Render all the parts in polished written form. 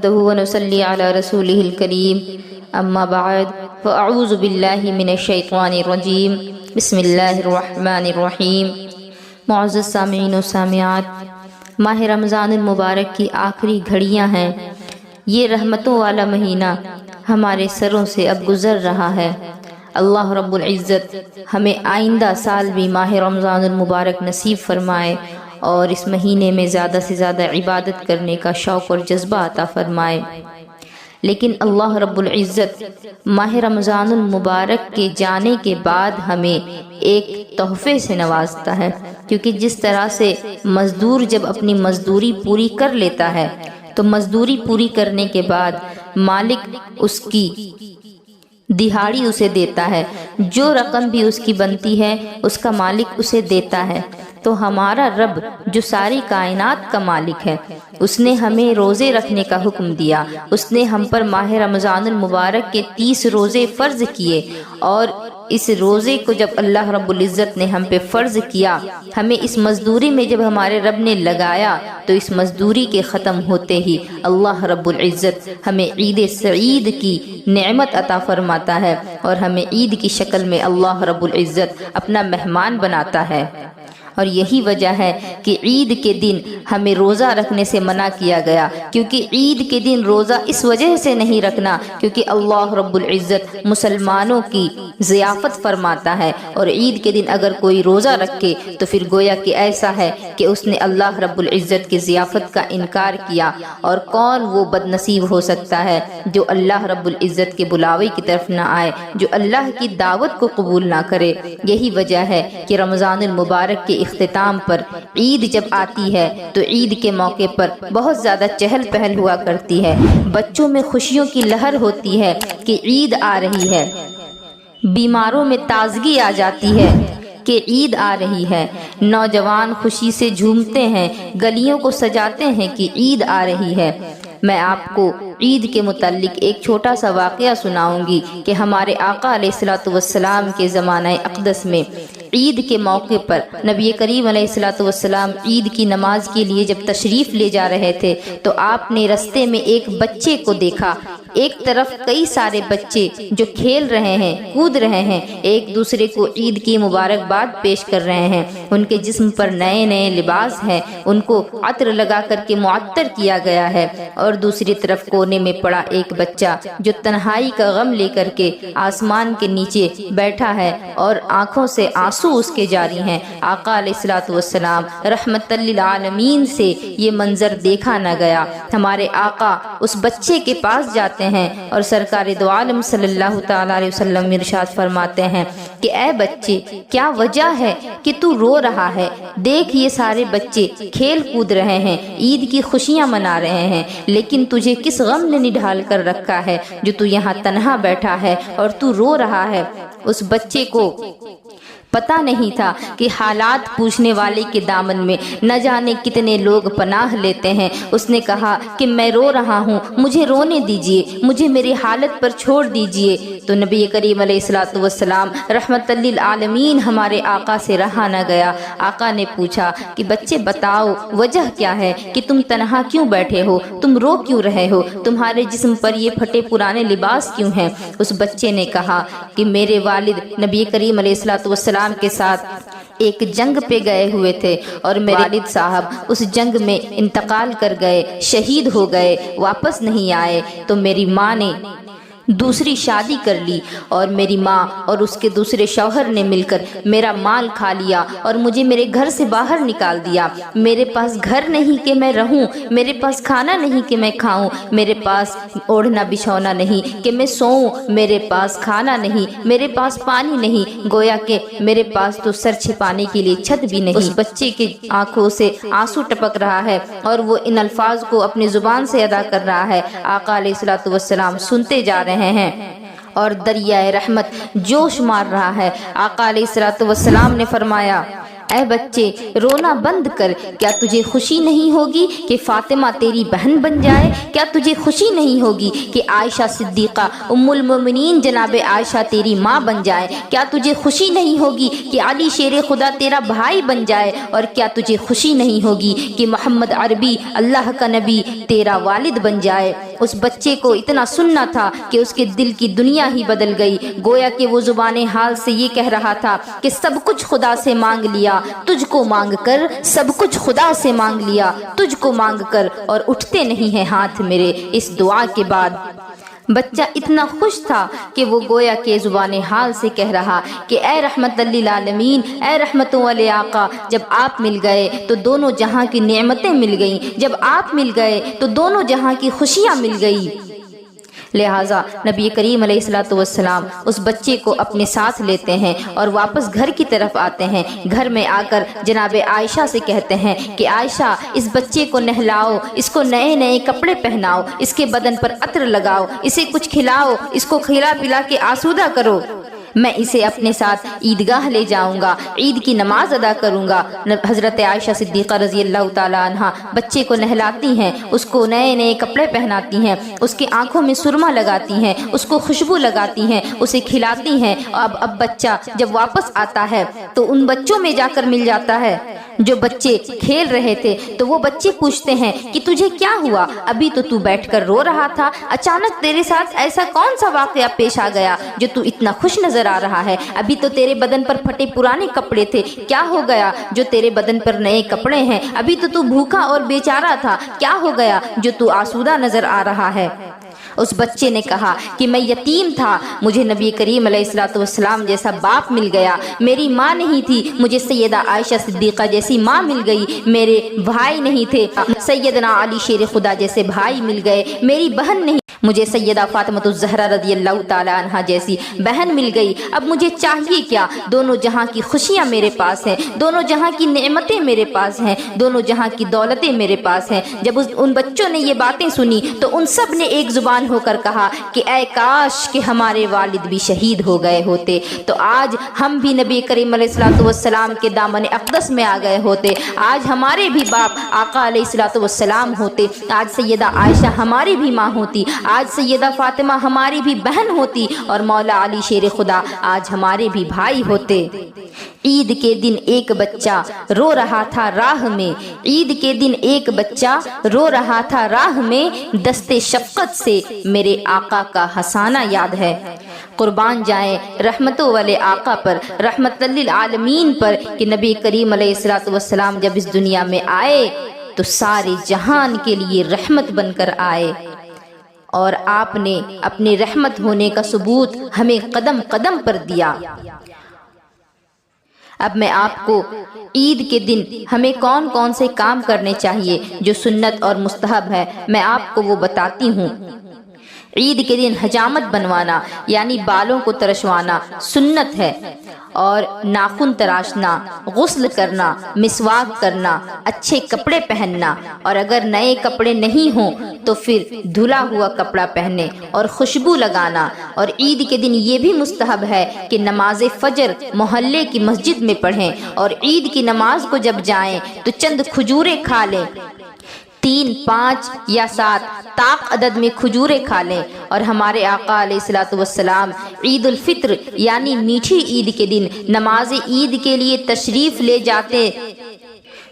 ونصلي على رسوله الكريم اما بعد فاعوذ بالله من الشیطان الرجیم بسم اللہ الرحمن الرحیم۔ معزز سامعین و سامعات، ماہ رمضان المبارک کی آخری گھڑیاں ہیں۔ یہ رحمتوں والا مہینہ ہمارے سروں سے اب گزر رہا ہے۔ اللہ رب العزت ہمیں آئندہ سال بھی ماہ رمضان المبارک نصیب فرمائے اور اس مہینے میں زیادہ سے زیادہ عبادت کرنے کا شوق اور جذبہ عطا فرمائے۔ لیکن اللہ رب العزت ماہ رمضان المبارک کے جانے کے بعد ہمیں ایک تحفے سے نوازتا ہے، کیونکہ جس طرح سے مزدور جب اپنی مزدوری پوری کر لیتا ہے تو مزدوری پوری کرنے کے بعد مالک اس کی دہاڑی اسے دیتا ہے، جو رقم بھی اس کی بنتی ہے اس کا مالک اسے دیتا ہے۔ تو ہمارا رب جو ساری کائنات کا مالک ہے، اس نے ہمیں روزے رکھنے کا حکم دیا۔ اس نے ہم پر ماہ رمضان المبارک کے 30 روزے فرض کیے، اور اس روزے کو جب اللہ رب العزت نے ہم پہ فرض کیا، ہمیں اس مزدوری میں جب ہمارے رب نے لگایا، تو اس مزدوری کے ختم ہوتے ہی اللہ رب العزت ہمیں عید سعید کی نعمت عطا فرماتا ہے، اور ہمیں عید کی شکل میں اللہ رب العزت اپنا مہمان بناتا ہے۔ اور یہی وجہ ہے کہ عید کے دن ہمیں روزہ رکھنے سے منع کیا گیا، کیونکہ عید کے دن روزہ اس وجہ سے نہیں رکھنا کیونکہ اللہ رب العزت مسلمانوں کی ضیافت فرماتا ہے، اور عید کے دن اگر کوئی روزہ رکھے تو پھر گویا کہ ایسا ہے کہ اس نے اللہ رب العزت کی ضیافت کا انکار کیا۔ اور کون وہ بد نصیب ہو سکتا ہے جو اللہ رب العزت کے بلاوے کی طرف نہ آئے، جو اللہ کی دعوت کو قبول نہ کرے۔ یہی وجہ ہے کہ رمضان المبارک کے اختتام پر عید جب آتی ہے تو عید کے موقع پر بہت زیادہ چہل پہل ہوا کرتی ہے، بچوں میں خوشیوں کی لہر ہوتی ہے کہ عید آ رہی ہے، بیماروں میں تازگی آ جاتی ہے کہ عید آ رہی ہے، نوجوان خوشی سے جھومتے ہیں، گلیوں کو سجاتے ہیں کہ عید آ رہی ہے۔ میں آپ کو عید کے متعلق ایک چھوٹا سا واقعہ سناؤں گی کہ ہمارے آقا علیہ الصلوۃ والسلام کے زمانہ اقدس میں عید کے موقع پر نبی کریم علیہ الصلوۃ والسلام عید کی نماز کے لیے جب تشریف لے جا رہے تھے تو آپ نے رستے میں ایک بچے کو دیکھا۔ ایک طرف کئی سارے بچے جو کھیل رہے ہیں، کود رہے ہیں، ایک دوسرے کو عید کی مبارکباد پیش کر رہے ہیں، ان کے جسم پر نئے نئے لباس ہیں، ان کو عطر لگا کر کے معطر کیا گیا ہے۔ اور دوسری طرف کونے میں پڑا ایک بچہ جو تنہائی کا غم لے کر کے آسمان کے نیچے بیٹھا ہے اور آنکھوں سے آنسو اس کے جاری ہیں۔ آقا علیہ الصلوۃ والسلام رحمت للعالمین سے یہ منظر دیکھا نہ گیا۔ ہمارے آقا اس بچے کے پاس جاتے ہیں اور سرکار دو عالم صلی اللہ تعالی علیہ وسلم ارشاد فرماتے ہیں کہ اے بچے، کیا وجہ ہے کہ تو رو رہا ہے؟ دیکھ یہ سارے بچے کھیل کود رہے ہیں، عید کی خوشیاں منا رہے ہیں، لیکن تجھے کس غم نے نڈھال کر رکھا ہے جو تو یہاں تنہا بیٹھا ہے اور تو رو رہا ہے؟ اس بچے کو پتہ نہیں تھا کہ حالات پوچھنے والے کے دامن میں نہ جانے کتنے لوگ پناہ لیتے ہیں۔ اس نے کہا کہ میں رو رہا ہوں، مجھے رونے دیجئے، مجھے میری حالت پر چھوڑ دیجئے۔ تو نبی کریم علیہ الصلوۃ والسلام رحمت للعالمین ہمارے آقا سے رہا نہ گیا۔ آقا نے پوچھا کہ بچے بتاؤ وجہ کیا ہے کہ تم تنہا کیوں بیٹھے ہو، تم رو کیوں رہے ہو، تمہارے جسم پر یہ پھٹے پرانے لباس کیوں ہیں؟ اس بچے نے کہا کہ میرے والد نبی کریم علیہ الصلوۃ والسلام کے ساتھ ایک جنگ پہ گئے ہوئے تھے، اور میرے والد صاحب اس جنگ میں انتقال کر گئے، شہید ہو گئے، واپس نہیں آئے، تو میری ماں نے دوسری شادی کر لی، اور میری ماں اور اس کے دوسرے شوہر نے مل کر میرا مال کھا لیا اور مجھے میرے گھر سے باہر نکال دیا۔ میرے پاس گھر نہیں کہ میں رہوں، میرے پاس کھانا نہیں کہ میں کھاؤں، میرے پاس اوڑھنا بچھونا نہیں کہ میں سوؤں، میرے پاس کھانا نہیں، میرے پاس پانی نہیں، گویا کہ میرے پاس تو سر چھپانے کے لیے چھت بھی نہیں۔ اس بچے کی آنکھوں سے آنسو ٹپک رہا ہے اور وہ ان الفاظ کو اپنی زبان سے ادا کر رہا ہے۔ آقا علیہ الصلوۃ والسلام سنتے جا رہے ہیں اور دریائے رحمت جوش مار رہا ہے۔ آقا علیہ الصلوۃ والسلام نے فرمایا اے بچے رونا بند کر، کیا تجھے خوشی نہیں ہوگی کہ فاطمہ تیری بہن بن جائے؟ کیا تجھے خوشی نہیں ہوگی کہ عائشہ صدیقہ ام المومنین جناب عائشہ تیری ماں بن جائے؟ کیا تجھے خوشی نہیں ہوگی کہ علی شیر خدا تیرا بھائی بن جائے؟ اور کیا تجھے خوشی نہیں ہوگی کہ محمد عربی اللہ کا نبی تیرا والد بن جائے؟ اس بچے کو اتنا سننا تھا کہ اس کے دل کی دنیا ہی بدل گئی، گویا کہ وہ زبان حال سے یہ کہہ رہا تھا کہ سب کچھ خدا سے مانگ لیا، تجھ کو مانگ کر، سب کچھ خدا سے مانگ لیا، تجھ کو مانگ کر، اور اٹھتے نہیں ہیں ہاتھ میرے اس دعا کے بعد۔ بچہ اتنا خوش تھا کہ وہ گویا کہ زبان حال سے کہہ رہا کہ اے رحمت للعالمین، اے رحمتوں والے آقا، جب آپ مل گئے تو دونوں جہاں کی نعمتیں مل گئیں، جب آپ مل گئے تو دونوں جہاں کی خوشیاں مل گئی۔ لہٰذا نبی کریم علیہ الصلوۃ والسلام اس بچے کو اپنے ساتھ لیتے ہیں اور واپس گھر کی طرف آتے ہیں۔ گھر میں آ کر جناب عائشہ سے کہتے ہیں کہ عائشہ اس بچے کو نہلاؤ، اس کو نئے نئے کپڑے پہناؤ، اس کے بدن پر عطر لگاؤ، اسے کچھ کھلاؤ، اس کو کھلا پلا کے آسودہ کرو، میں اسے اپنے ساتھ عیدگاہ لے جاؤں گا، عید کی نماز ادا کروں گا۔ حضرت عائشہ صدیقہ رضی اللہ تعالی عنہ بچے کو نہلاتی ہیں، اس کو نئے نئے کپڑے پہناتی ہیں، اس کی آنکھوں میں سرما لگاتی ہیں، اس کو خوشبو لگاتی ہیں، اسے کھلاتی ہیں۔ اب بچہ جب واپس آتا ہے تو ان بچوں میں جا کر مل جاتا ہے جو بچے کھیل رہے تھے، تو وہ بچے پوچھتے ہیں کہ تجھے کیا ہوا؟ ابھی تو بیٹھ کر رو رہا تھا، اچانک تیرے ساتھ ایسا کون سا واقعہ پیش آ گیا جو تو اتنا خوش نظر آ رہا ہے؟ ابھی تو تیرے بدن پر پھٹے پرانے کپڑے تھے، کیا ہو گیا جو تیرے بدن پر نئے کپڑے ہیں؟ ابھی تو بھوکا اور بیچارہ تھا، کیا ہو گیا جو تو آسودہ نظر آ رہا ہے؟ اس بچے نے کہا کہ میں یتیم تھا، مجھے نبی کریم علیہ الصلوۃ والسلام جیسا باپ مل گیا، میری ماں نہیں تھی، مجھے سیدہ عائشہ صدیقہ جیسی ماں مل گئی، میرے بھائی نہیں تھے، سیدنا علی شیر خدا جیسے بھائی مل گئے، میری بہن نہیں، مجھے سیدہ فاطمہ الزہرا رضی اللہ تعالی عنہا جیسی بہن مل گئی۔ اب مجھے چاہیے کیا؟ دونوں جہاں کی خوشیاں میرے پاس ہیں، دونوں جہاں کی نعمتیں میرے پاس ہیں، دونوں جہاں کی دولتیں میرے پاس ہیں۔ جب ان بچوں نے یہ باتیں سنی تو ان سب نے ایک زبان ہو کر کہا کہ اے کاش کہ ہمارے والد بھی شہید ہو گئے ہوتے، تو آج ہم بھی نبی کریم علیہ الصلوۃ والسلام کے دامن اقدس میں آ گئے ہوتے، آج ہمارے بھی باپ آقا علیہ الصلوۃ والسلام ہوتے، آج سیدہ عائشہ ہماری بھی ماں ہوتی، آج سیدہ فاطمہ ہماری بھی بہن ہوتی، اور مولا علی شیر خدا آج ہمارے بھی بھائی ہوتے۔ عید کے دن ایک بچہ رو رہا تھا راہ میں، عید کے دن ایک بچہ رو رہا تھا راہ میں، دستے شفقت سے میرے آقا کا ہنسانا یاد ہے۔ قربان جائیں رحمتوں والے آقا پر، رحمت للعالمین پر، کہ نبی کریم علیہ الصلوۃ والسلام جب اس دنیا میں آئے تو سارے جہان کے لیے رحمت بن کر آئے، اور آپ نے اپنے رحمت ہونے کا ثبوت ہمیں قدم قدم پر دیا۔ اب میں آپ کو عید کے دن ہمیں کون کون سے کام کرنے چاہیے جو سنت اور مستحب ہے، میں آپ کو وہ بتاتی ہوں۔ عید کے دن حجامت بنوانا یعنی بالوں کو ترشوانا سنت ہے، اور ناخن تراشنا، غسل کرنا، مسواک کرنا، اچھے کپڑے پہننا، اور اگر نئے کپڑے نہیں ہوں تو پھر دھلا ہوا کپڑا پہنے اور خوشبو لگانا۔ اور عید کے دن یہ بھی مستحب ہے کہ نماز فجر محلے کی مسجد میں پڑھیں، اور عید کی نماز کو جب جائیں تو چند کھجوریں کھا لیں، 3، 5 یا 7 طاق عدد میں کھجوریں کھا لیں۔ اور ہمارے آقا علیہ الصلوۃ والسلام عید الفطر یعنی میٹھی عید کے دن نماز عید کے لیے تشریف لے جاتے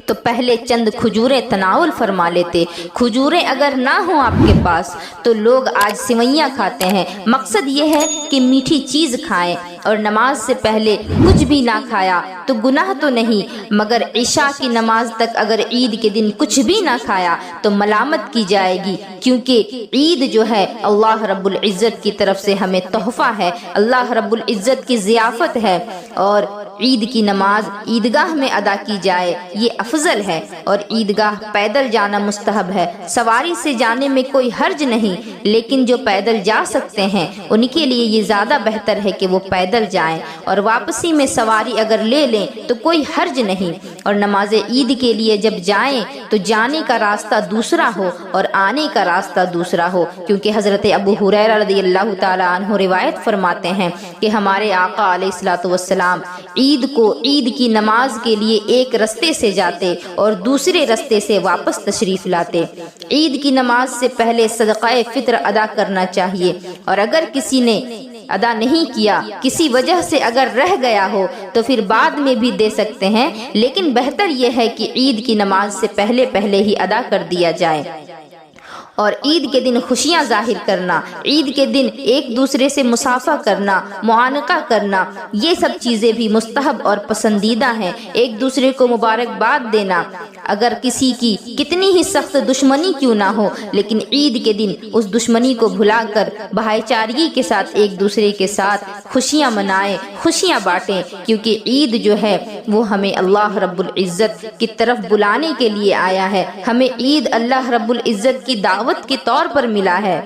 تو پہلے چند کھجوریں تناول فرما لیتے۔ کھجوریں اگر نہ ہوں آپ کے پاس تو لوگ آج سوئیاں کھاتے ہیں، مقصد یہ ہے کہ میٹھی چیز کھائیں، اور نماز سے پہلے کچھ بھی نہ کھایا تو گناہ تو نہیں، مگر عشاء کی نماز تک اگر عید کے دن کچھ بھی نہ کھایا تو ملامت کی جائے گی، کیونکہ عید جو ہے اللہ رب العزت کی طرف سے ہمیں تحفہ ہے، اللہ رب العزت کی ضیافت ہے، اور عید کی نماز عیدگاہ میں ادا کی جائے یہ افضل ہے اور عیدگاہ پیدل جانا مستحب ہے۔ سواری سے جانے میں کوئی حرج نہیں، لیکن جو پیدل جا سکتے ہیں ان کے لیے یہ زیادہ بہتر ہے کہ وہ پیدل جائیں، اور واپسی میں سواری اگر لے لیں تو کوئی حرج نہیں۔ اور نماز عید کے لیے جب جائیں تو جانے کا راستہ دوسرا ہو اور آنے کا راستہ دوسرا ہو، کیونکہ حضرت ابو ہریرہ رضی اللہ تعالی عنہ روایت فرماتے ہیں کہ ہمارے آقا علیہ الصلوۃ والسلام عید کی نماز کے لیے ایک رستے سے جاتے اور دوسرے رستے سے واپس تشریف لاتے۔ عید کی نماز سے پہلے صدقہ فطر ادا کرنا چاہیے، اور اگر کسی نے ادا نہیں کیا، کسی وجہ سے اگر رہ گیا ہو تو پھر بعد میں بھی دے سکتے ہیں، لیکن بہتر یہ ہے کہ عید کی نماز سے پہلے ہی ادا کر دیا جائے۔ اور عید کے دن خوشیاں ظاہر کرنا، عید کے دن ایک دوسرے سے مصافحہ کرنا، معانقہ کرنا، یہ سب چیزیں بھی مستحب اور پسندیدہ ہیں۔ ایک دوسرے کو مبارکباد دینا، اگر کسی کی کتنی ہی سخت دشمنی کیوں نہ ہو، لیکن عید کے دن اس دشمنی کو بھلا کر بھائی چارگی کے ساتھ ایک دوسرے کے ساتھ خوشیاں منائیں، خوشیاں بانٹیں، کیونکہ عید جو ہے وہ ہمیں اللہ رب العزت کی طرف بلانے کے لیے آیا ہے۔ ہمیں عید اللہ رب العزت کی دعوت کے طور پر ملا ہے۔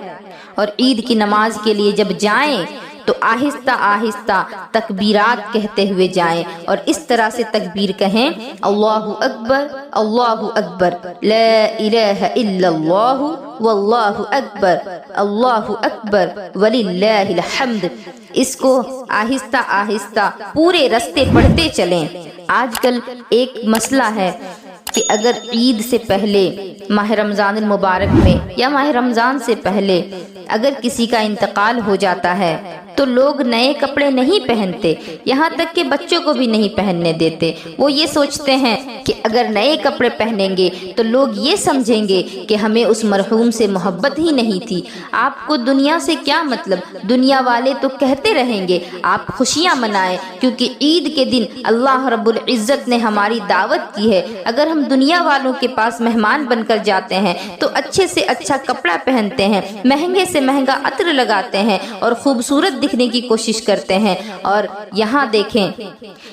اور عید کی نماز کے لیے جب جائیں تو آہستہ آہستہ تکبیرات کہتے ہوئے جائیں، اور اس طرح سے تکبیر کہیں: اللہ اکبر، اللہ اکبر، لا الہ الا اللہ، واللہ اکبر، اللہ اکبر، وللہ الحمد۔ اس کو آہستہ آہستہ پورے رستے پڑھتے چلیں۔ آج کل ایک مسئلہ ہے کہ اگر عید سے پہلے ماہ رمضان المبارک میں یا ماہ رمضان سے پہلے اگر کسی کا انتقال ہو جاتا ہے تو لوگ نئے کپڑے نہیں پہنتے، یہاں تک کہ بچوں کو بھی نہیں پہننے دیتے۔ وہ یہ سوچتے ہیں کہ اگر نئے کپڑے پہنیں گے تو لوگ یہ سمجھیں گے کہ ہمیں اس مرحوم سے محبت ہی نہیں تھی۔ آپ کو دنیا سے کیا مطلب؟ دنیا والے تو کہتے رہیں گے۔ آپ خوشیاں منائیں، کیونکہ عید کے دن اللہ رب العزت نے ہماری دعوت کی ہے۔ اگر ہم دنیا والوں کے پاس مہمان بن کر جاتے ہیں تو اچھے سے اچھا کپڑا پہنتے ہیں، مہنگے سے مہنگا عطر لگاتے ہیں اور خوبصورت دکھنے کی کوشش کرتے ہیں۔ اور یہاں دیکھیں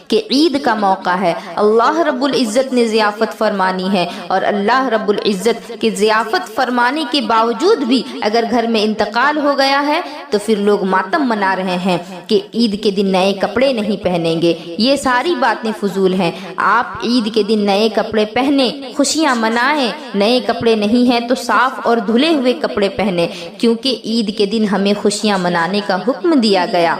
کہ عید کا موقع ہے، اللہ رب العزت نے ضیافت فرمانی ہے، اور اللہ رب العزت کی ضیافت فرمانے کے باوجود بھی اگر گھر میں انتقال ہو گیا ہے تو پھر لوگ ماتم منا رہے ہیں کہ عید کے دن نئے کپڑے نہیں پہنیں گے۔ یہ ساری باتیں فضول ہیں۔ آپ عید کے دن نئے کپڑے پہنیں، خوشیاں منائیں۔ نئے کپڑے نہیں ہیں تو صاف اور دھلے ہوئے کپڑے پہنیں، کیونکہ عید کے دن ہمیں خوشیاں منانے کا حکم دیا گیا۔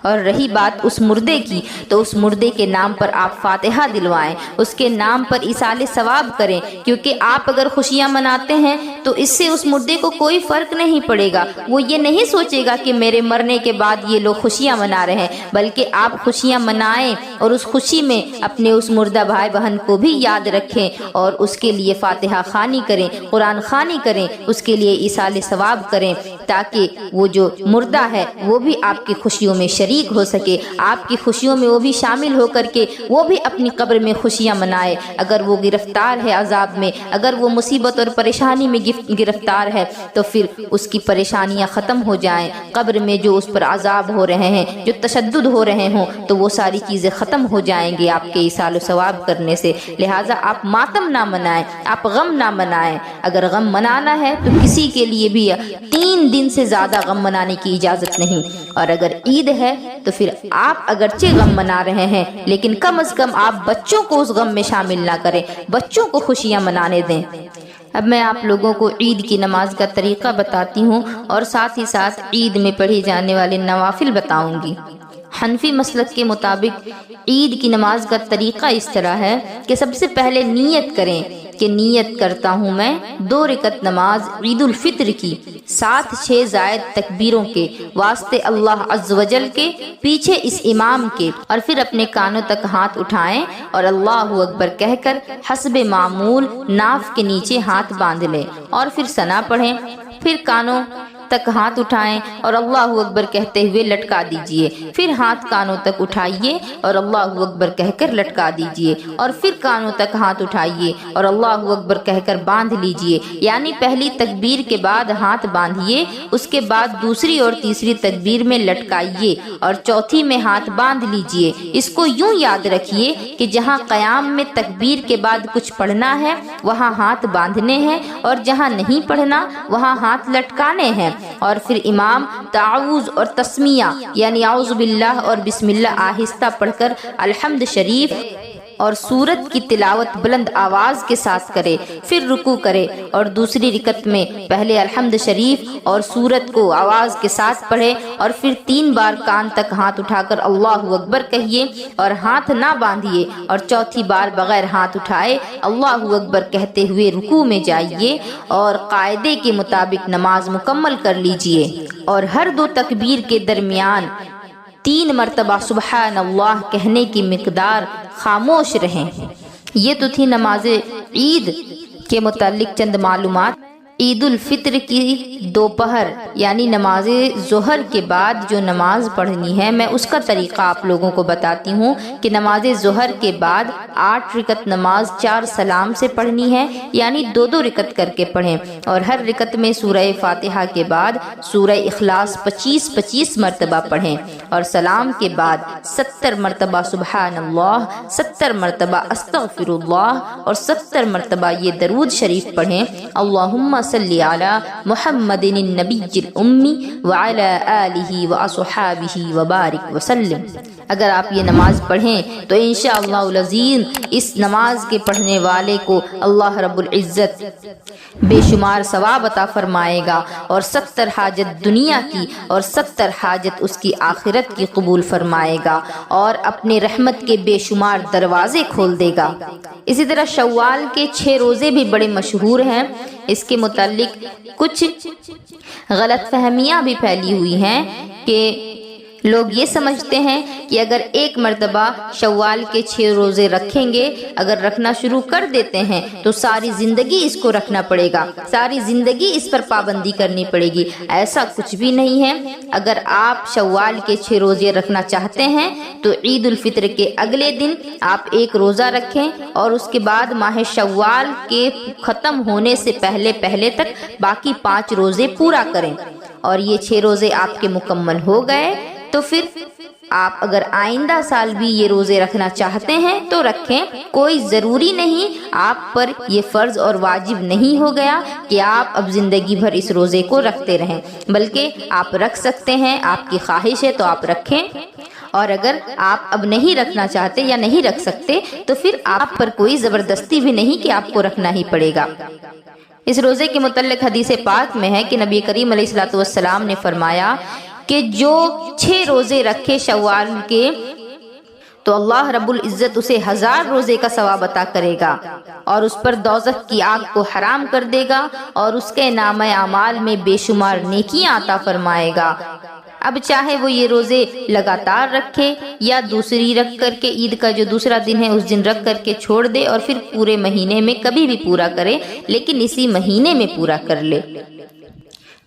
اور رہی بات اس مردے کی، تو اس مردے کے نام پر آپ فاتحہ دلوائیں، اس کے نام پر ایصال ثواب کریں، کیونکہ آپ اگر خوشیاں مناتے ہیں تو اس سے اس مردے کو کوئی فرق نہیں پڑے گا۔ وہ یہ نہیں سوچے گا کہ میرے مرنے کے بعد یہ لوگ خوشیاں منا رہے ہیں، بلکہ آپ خوشیاں منائیں اور اس خوشی میں اپنے اس مردہ بھائی بہن کو بھی یاد رکھیں اور اس کے لیے فاتحہ خوانی کریں، قرآن خوانی کریں، اس کے لیے ایصال ثواب کریں، تاکہ وہ جو مردہ ہے وہ بھی آپ کی خوشیوں میں شریک ہو سکے، آپ کی خوشیوں میں وہ بھی شامل ہو کر کے وہ بھی اپنی قبر میں خوشیاں منائے۔ اگر وہ گرفتار ہے عذاب میں، اگر وہ مصیبت اور پریشانی میں گرفتار ہے تو پھر اس کی پریشانیاں ختم ہو جائیں، قبر میں جو اس پر عذاب ہو رہے ہیں، جو تشدد ہو رہے ہوں، تو وہ ساری چیزیں ختم ہو جائیں گی آپ کے ایصال و ثواب کرنے سے۔ لہٰذا آپ ماتم نہ منائیں، آپ غم نہ منائیں۔ اگر غم منانا ہے تو کسی کے لیے بھی 3 دن سے زیادہ غم منانے کی اجازت نہیں، اور اگر عید ہے تو پھر آپ اگرچہ غم منا رہے ہیں لیکن کم از کم آپ بچوں کو اس غم میں شامل نہ کریں، بچوں کو خوشیاں منانے دیں۔ اب میں آپ لوگوں کو عید کی نماز کا طریقہ بتاتی ہوں اور ساتھ ہی ساتھ عید میں پڑھی جانے والے نوافل بتاؤں گی۔ حنفی مسلک کے مطابق عید کی نماز کا طریقہ اس طرح ہے کہ سب سے پہلے نیت کریں کہ نیت کرتا ہوں میں 2 رکعت نماز عید الفطر کی، 7-6 زائد تکبیروں کے، واسطے اللہ عز و جل کے، پیچھے اس امام کے، اور پھر اپنے کانوں تک ہاتھ اٹھائیں اور اللہ اکبر کہہ کر حسب معمول ناف کے نیچے ہاتھ باندھ لیں، اور پھر ثنا پڑھیں، پھر کانوں تک ہاتھ اٹھائیں اور اللہ اکبر کہتے ہوئے لٹکا دیجئے، پھر ہاتھ کانوں تک اٹھائیے اور اللہ اکبر کہہ کر لٹکا دیجئے، اور پھر کانوں تک ہاتھ اٹھائیے اور اللہ اکبر کہہ کر باندھ لیجئے، یعنی پہلی تکبیر کے بعد ہاتھ باندھیے، اس کے بعد دوسری اور تیسری تکبیر میں لٹکائیے اور چوتھی میں ہاتھ باندھ لیجئے۔ اس کو یوں یاد رکھیے کہ جہاں قیام میں تکبیر کے بعد کچھ پڑھنا ہے وہاں ہاتھ باندھنے ہیں، اور جہاں نہیں پڑھنا وہاں ہاتھ لٹکانے ہیں، اور پھر امام تعوذ اور تسمیہ یعنی اعوذ باللہ اور بسم اللہ آہستہ پڑھ کر الحمد شریف اور سورت کی تلاوت بلند آواز کے ساتھ کرے، پھر رکوع کرے اور دوسری رکعت میں پہلے الحمد شریف اور سورت کو آواز کے ساتھ پڑھے، اور پھر 3 بار کان تک ہاتھ اٹھا کر اللہ اکبر کہیے اور ہاتھ نہ باندھیے، اور چوتھی بار بغیر ہاتھ اٹھائے اللہ اکبر کہتے ہوئے رکوع میں جائیے اور قاعدے کے مطابق نماز مکمل کر لیجئے، اور ہر 2 تکبیر کے درمیان 3 مرتبہ سبحان اللہ کہنے کی مقدار خاموش رہیں۔ یہ تو تھی نماز عید کے متعلق چند معلومات۔ عید الفطر کی دوپہر یعنی نماز ظہر کے بعد جو نماز پڑھنی ہے، میں اس کا طریقہ آپ لوگوں کو بتاتی ہوں کہ نماز ظہر کے بعد 8 رکعت نماز 4 سلام سے پڑھنی ہے، یعنی 2 رکعت کر کے پڑھیں، اور ہر رکعت میں سورہ فاتحہ کے بعد سورہ اخلاص 25 مرتبہ پڑھیں، اور سلام کے بعد 70 مرتبہ سبحان اللہ، 70 مرتبہ استغفر اللہ، اور 70 مرتبہ یہ درود شریف پڑھیں، اللہم صلی علی محمد النبی الامی وعلی آلہ واصحابہ وبارک وسلم۔ اگر آپ یہ نماز پڑھیں تو انشاءاللہ العظیم اس نماز کے پڑھنے والے کو اللہ رب العزت بے شمار ثواب عطا فرمائے گا، اور 70 حاجت دنیا کی اور 70 حاجت اس کی آخرت کی قبول فرمائے گا، اور اپنے رحمت کے بے شمار دروازے کھول دے گا۔ اسی طرح شوال کے 6 روزے بھی بڑے مشہور ہیں۔ اس کے متعلق کچھ غلط فہمیاں بھی پھیلی ہوئی ہیں کہ لوگ یہ سمجھتے ہیں کہ اگر ایک مرتبہ شوال کے 6 روزے رکھیں گے، اگر رکھنا شروع کر دیتے ہیں تو ساری زندگی اس کو رکھنا پڑے گا، ساری زندگی اس پر پابندی کرنی پڑے گی۔ ایسا کچھ بھی نہیں ہے۔ اگر آپ شوال کے 6 روزے رکھنا چاہتے ہیں تو عید الفطر کے اگلے دن آپ 1 روزہ رکھیں، اور اس کے بعد ماہ شوال کے ختم ہونے سے پہلے تک باقی 5 روزے پورا کریں، اور یہ 6 روزے آپ کے مکمل ہو گئے تو پھر آپ اگر آئندہ سال بھی یہ روزے رکھنا چاہتے ہیں تو رکھیں، کوئی ضروری نہیں، آپ پر یہ فرض اور واجب نہیں ہو گیا کہ آپ اب زندگی بھر اس روزے کو رکھتے رہیں، بلکہ آپ رکھ سکتے ہیں، آپ کی خواہش ہے تو آپ رکھیں، اور اگر آپ اب نہیں رکھنا چاہتے یا نہیں رکھ سکتے تو پھر آپ پر کوئی زبردستی بھی نہیں کہ آپ کو رکھنا ہی پڑے گا۔ اس روزے کے متعلق حدیث پاک میں ہے کہ نبی کریم علیہ الصلوۃ والسلام نے فرمایا کہ جو 6 روزے رکھے شوال کے تو اللہ رب العزت اسے 1000 روزے کا ثواب عطا کرے گا، اور اس پر دوزخ کی آگ کو حرام کر دے گا، اور اس کے نامہ اعمال میں بے شمار نیکیاں عطا فرمائے گا۔ اب چاہے وہ یہ روزے لگاتار رکھے یا دوسری رکھ کر کے عید کا جو دوسرا دن ہے اس دن رکھ کر کے چھوڑ دے، اور پھر پورے مہینے میں کبھی بھی پورا کرے، لیکن اسی مہینے میں پورا کر لے۔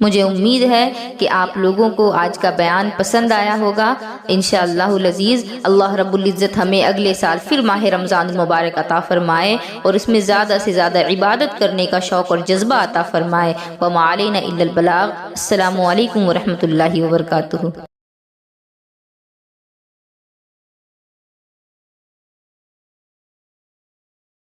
مجھے امید ہے کہ آپ لوگوں کو آج کا بیان پسند آیا ہوگا۔ انشاءاللہ العزیز اللہ رب العزت ہمیں اگلے سال پھر ماہ رمضان المبارک عطا فرمائے، اور اس میں زیادہ سے زیادہ عبادت کرنے کا شوق اور جذبہ عطا فرمائے۔ وما علینا الا البلاغ۔ السلام علیکم ورحمۃ اللہ وبرکاتہ۔